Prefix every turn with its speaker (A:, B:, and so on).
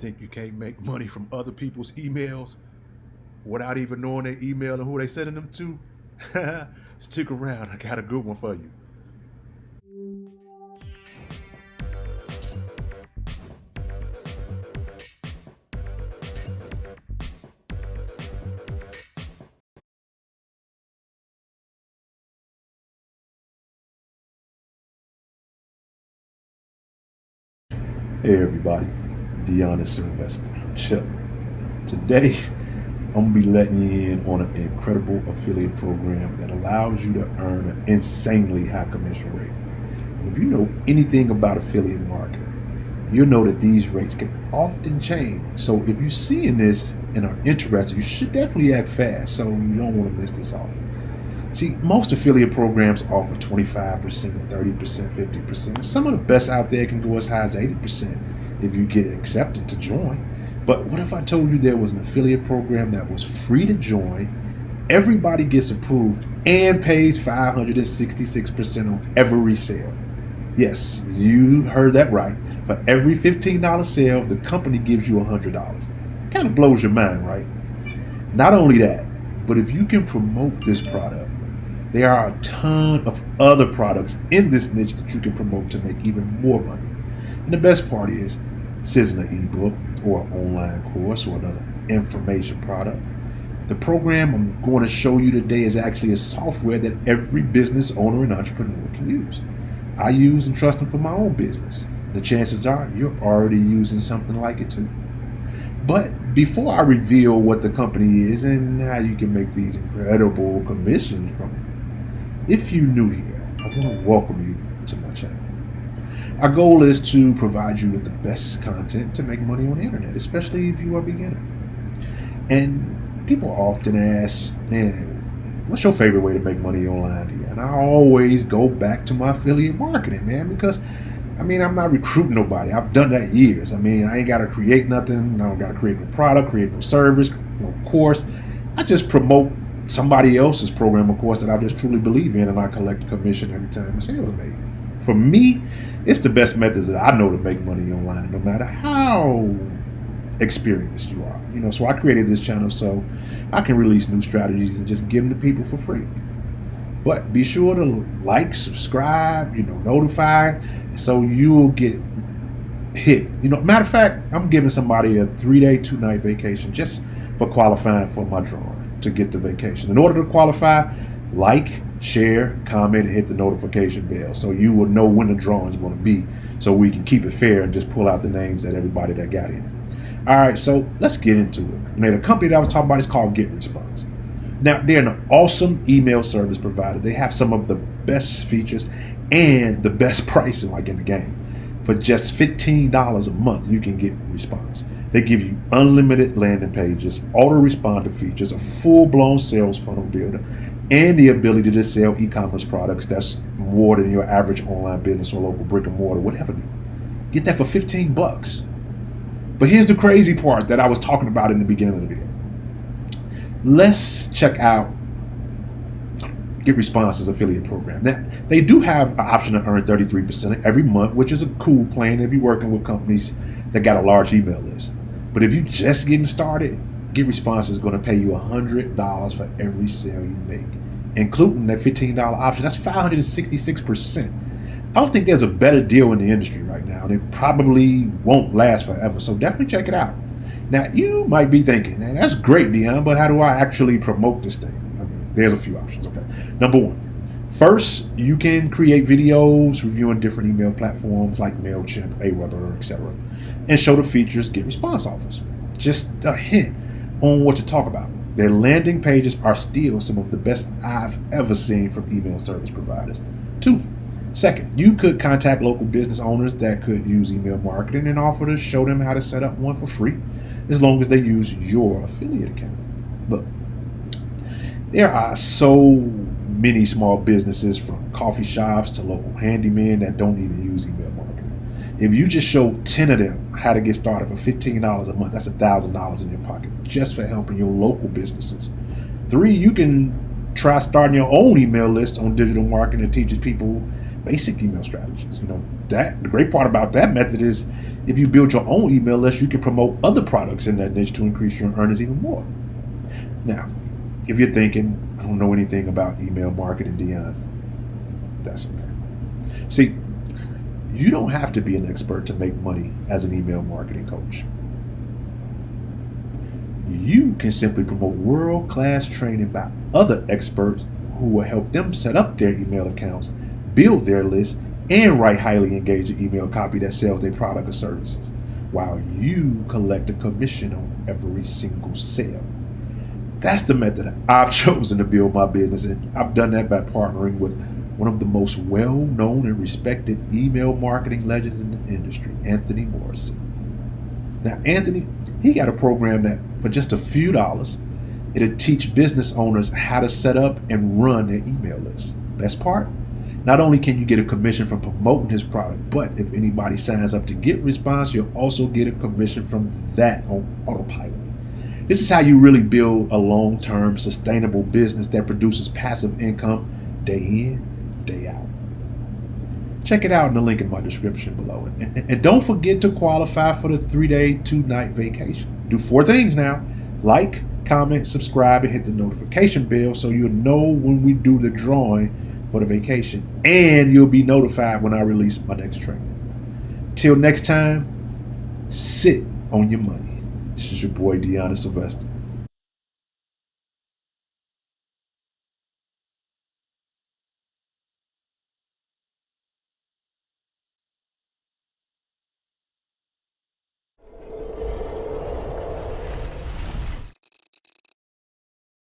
A: Think you can't make money from other people's emails without even knowing their email and who they sending them to? Stick around, I got a good one for you. Hey everybody, Deanna Sylvester, Chip. Today, I'm gonna be letting you in on an incredible affiliate program that allows you to earn an insanely high commission rate. And if you know anything about affiliate marketing, you'll know that these rates can often change. So if you're seeing this and are interested, you should definitely act fast so you don't want to miss this offer. See, most affiliate programs offer 25%, 30%, 50%. Some of the best out there can go as high as 80% if you get accepted to join. But what if I told you there was an affiliate program that was free to join, everybody gets approved, and pays 566% on every sale? Yes, you heard that right. For every $15 sale, the company gives you $100. Kind of blows your mind, right? Not only that, but if you can promote this product, there are a ton of other products in this niche that you can promote to make even more money. And the best part is, this isn't an ebook or an online course or another information product. The program I'm going to show you today is actually a software that every business owner and entrepreneur can use. I use and trust them for my own business. The chances are you're already using something like it too. But before I reveal what the company is and how you can make these incredible commissions from it, if you're new here, I want to welcome you to my channel. Our goal is to provide you with the best content to make money on the internet, especially if you are a beginner. And people often ask, man, what's your favorite way to make money online? And I always go back to my affiliate marketing, man, because I'm not recruiting nobody. I've done that years. I ain't got to create nothing. I don't got to create no product, create no service, no course. I just promote somebody else's program, of course, that I just truly believe in, and I collect a commission every time a sale is made. For me, it's the best methods that I know to make money online, no matter how experienced you are. So I created this channel so I can release new strategies and just give them to people for free. But be sure to like, subscribe, notify, so you'll get hit. Matter of fact, I'm giving somebody a 3-day, 2-night vacation just for qualifying for my drawing to get the vacation. In order to qualify, like, share, comment, and hit the notification bell so you will know when the drawing is going to be, so we can keep it fair and just pull out the names of everybody that got in it. All right, so let's get into it. The company that I was talking about is called GetResponse. Now, they're an awesome email service provider. They have some of the best features and the best pricing like in the game. For just $15 a month, you can get response. They give you unlimited landing pages, autoresponder features, a full-blown sales funnel builder, and the ability to sell e-commerce products that's more than your average online business or local brick and mortar would ever do. Get that for $15. But here's the crazy part that I was talking about in the beginning of the video. Let's check out GetResponse's affiliate program. Now, they do have an option to earn 33% every month, which is a cool plan if you're working with companies that got a large email list. But if you're just getting started, GetResponse is going to pay you $100 for every sale you make, including that $15 option. That's 566%. I don't think there's a better deal in the industry right now, and it probably won't last forever. So definitely check it out. Now, you might be thinking, man, that's great, Dion, but how do I actually promote this thing? There's a few options, okay? Number one, first, you can create videos reviewing different email platforms like MailChimp, Aweber, etc., and show the features GetResponse offers. Just a hint on what to talk about. Their landing pages are still some of the best I've ever seen from email service providers. Second, you could contact local business owners that could use email marketing and offer to show them how to set up one for free, as long as they use your affiliate account. But there are so many small businesses, from coffee shops to local handymen, that don't even use email marketing. If you just show 10 of them how to get started for $15 a month, that's $1,000 in your pocket just for helping your local businesses. 3, you can try starting your own email list on digital marketing that teaches people basic email strategies. The great part about that method is If you build your own email list, you can promote other products in that niche to increase your earnings even more. Now, if you're thinking, I don't know anything about email marketing, Dion, that's okay. See, you don't have to be an expert to make money as an email marketing coach. You can simply promote world-class training by other experts who will help them set up their email accounts, build their list, and write highly engaging email copy that sells their product or services, while you collect a commission on every single sale. That's the method I've chosen to build my business, and I've done that by partnering with one of the most well-known and respected email marketing legends in the industry, Anthony Morrison. Now, Anthony, he got a program that for just a few dollars, it'll teach business owners how to set up and run their email list. Best part? Not only can you get a commission from promoting his product, but if anybody signs up to get response, you'll also get a commission from that on autopilot. This is how you really build a long-term sustainable business that produces passive income day in, day out. Check it out in the link in my description below. And don't forget to qualify for the 3-day, 2-night vacation. Do 4 things now. Like, comment, subscribe, and hit the notification bell so you'll know when we do the drawing for the vacation. And you'll be notified when I release my next training. Till next time, sit on your money. This is your boy, Deanna Sylvester.